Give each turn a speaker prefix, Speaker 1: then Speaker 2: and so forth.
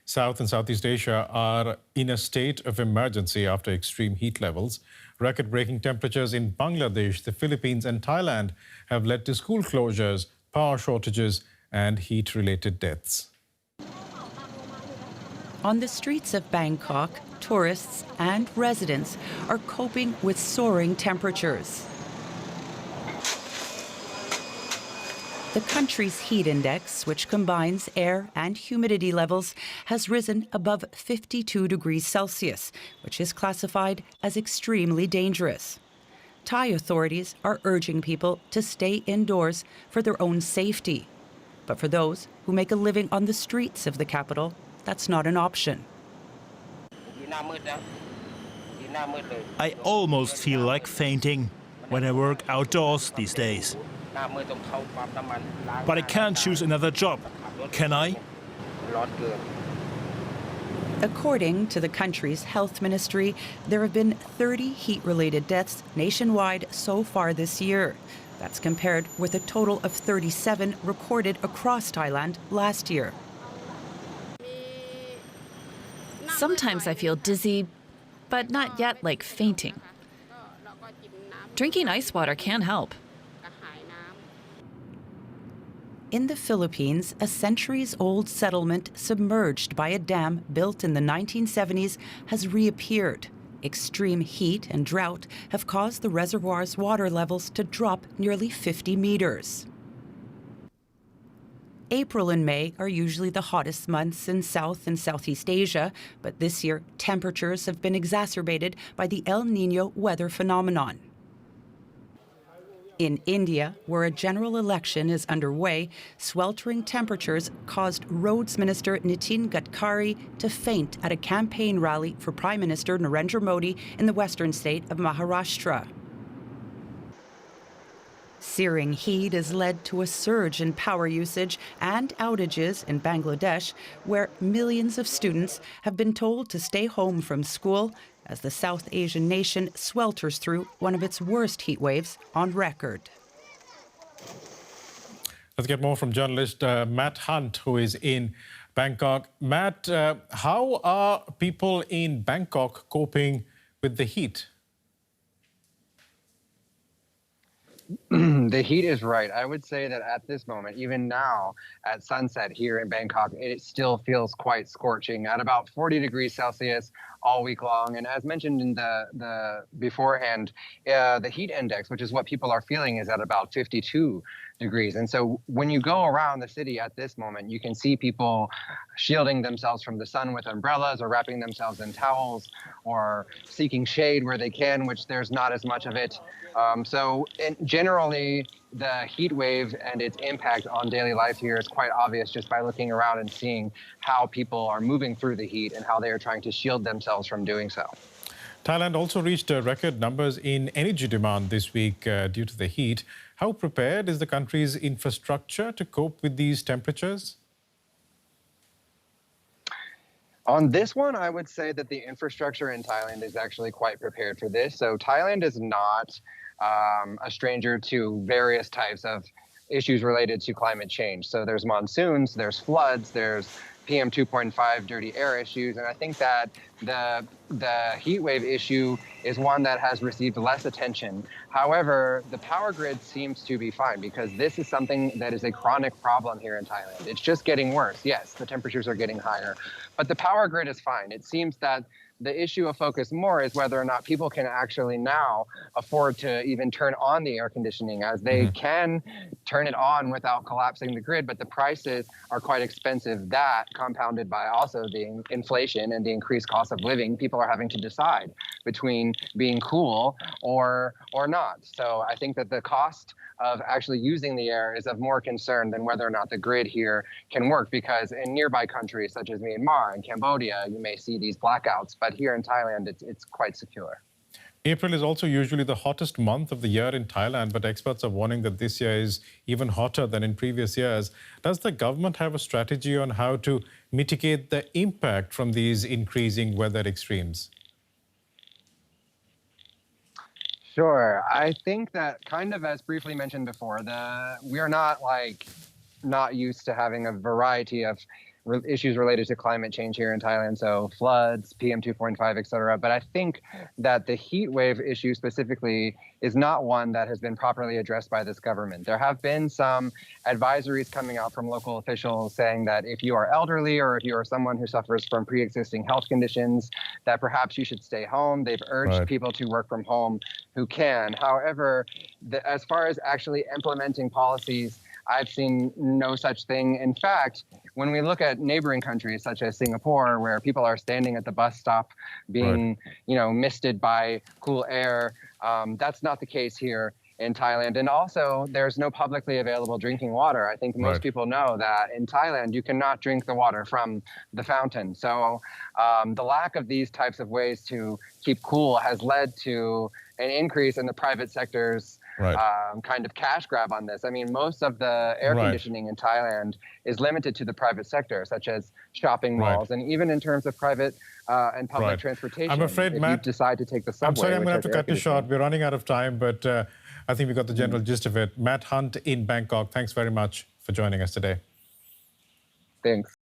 Speaker 1: South and Southeast Asia are in a state of emergency after extreme heat levels. Record-breaking temperatures in Bangladesh, the Philippines and Thailand have led to school closures, power shortages and heat-related deaths.
Speaker 2: On the streets of Bangkok, tourists and residents are coping with soaring temperatures. The country's heat index, which combines air and humidity levels, has risen above 52 degrees Celsius, which is classified as extremely dangerous. Thai authorities are urging people to stay indoors for their own safety. But for those who make a living on the streets of the capital, that's not an option.
Speaker 3: I almost feel like fainting when I work outdoors these days. But I can't choose another job, can I?
Speaker 2: According to the country's health ministry, there have been 30 heat-related deaths nationwide so far this year. That's compared with a total of 37 recorded across Thailand last year.
Speaker 4: Sometimes I feel dizzy, but not yet like fainting. Drinking ice water can help.
Speaker 2: In the Philippines, a centuries-old settlement submerged by a dam built in the 1970s has reappeared. Extreme heat and drought have caused the reservoir's water levels to drop nearly 50 meters. April and May are usually the hottest months in South and Southeast Asia, but this year temperatures have been exacerbated by the El Niño weather phenomenon. In India, where a general election is underway, sweltering temperatures caused Roads Minister Nitin Gadkari to faint at a campaign rally for Prime Minister Narendra Modi in the western state of Maharashtra. Searing heat has led to a surge in power usage and outages in Bangladesh, where millions of students have been told to stay home from school as the South Asian nation swelters through one of its worst heat waves on record.
Speaker 1: Let's get more from journalist Matt Hunt, who is in Bangkok. Matt, how are people in Bangkok coping with the heat?
Speaker 5: The heat is right. I would say that at this moment, even now at sunset here in Bangkok, it still feels quite scorching at about 40 degrees Celsius all week long. And as mentioned in the beforehand, the heat index, which is what people are feeling, is at about 52 degrees. And so when you go around the city at this moment, you can see people shielding themselves from the sun with umbrellas or wrapping themselves in towels or seeking shade where they can, which there's not as much of it. Generally, the heat wave and its impact on daily life here is quite obvious just by looking around and seeing how people are moving through the heat and how they are trying to shield themselves from doing so.
Speaker 1: Thailand also reached record numbers in energy demand this week due to the heat. How prepared is the country's infrastructure to cope with these temperatures?
Speaker 5: On this one, I would say that the infrastructure in Thailand is actually quite prepared for this. So Thailand is not a stranger to various types of issues related to climate change. So there's monsoons, there's floods, there's PM 2.5 dirty air issues. And I think that the heat wave issue is one that has received less attention. However, the power grid seems to be fine because this is something that is a chronic problem here in Thailand. It's just getting worse. Yes, the temperatures are getting higher, but the power grid is fine. It seems that the issue of focus more is whether or not people can actually now afford to even turn on the air conditioning, as they can turn it on without collapsing the grid, but the prices are quite expensive. That, compounded by also the inflation and the increased cost of living, people are having to decide between being cool or not. So I think that the cost of actually using the air is of more concern than whether or not the grid here can work, because in nearby countries such as Myanmar and Cambodia, you may see these blackouts, but here in Thailand, it's quite secure.
Speaker 1: April is also usually the hottest month of the year in Thailand, but experts are warning that this year is even hotter than in previous years. Does the government have a strategy on how to mitigate the impact from these increasing weather extremes?
Speaker 5: Sure. I think that, kind of as briefly mentioned before, we are not used to having a variety of issues related to climate change here in Thailand, so floods, PM 2.5, et cetera. But I think that the heat wave issue specifically is not one that has been properly addressed by this government. There have been some advisories coming out from local officials saying that if you are elderly or if you are someone who suffers from pre-existing health conditions, that perhaps you should stay home. They've urged people to work from home who can. However, as far as actually implementing policies, I've seen no such thing. In fact, when we look at neighboring countries such as Singapore, where people are standing at the bus stop being, misted by cool air, that's not the case here in Thailand. And also, there's no publicly available drinking water. I think most people know that in Thailand, you cannot drink the water from the fountain. So the lack of these types of ways to keep cool has led to an increase in the private sector's kind of cash grab on this. I mean, most of the air conditioning in Thailand is limited to the private sector, such as shopping malls, and even in terms of private and public transportation.
Speaker 1: I'm afraid,
Speaker 5: if
Speaker 1: Matt,
Speaker 5: you decide to take the subway.
Speaker 1: I'm sorry, I'm going to have to
Speaker 5: which has
Speaker 1: cut you short. We're running out of time, but I think we got the general gist of it. Matt Hunt in Bangkok, thanks very much for joining us today.
Speaker 5: Thanks.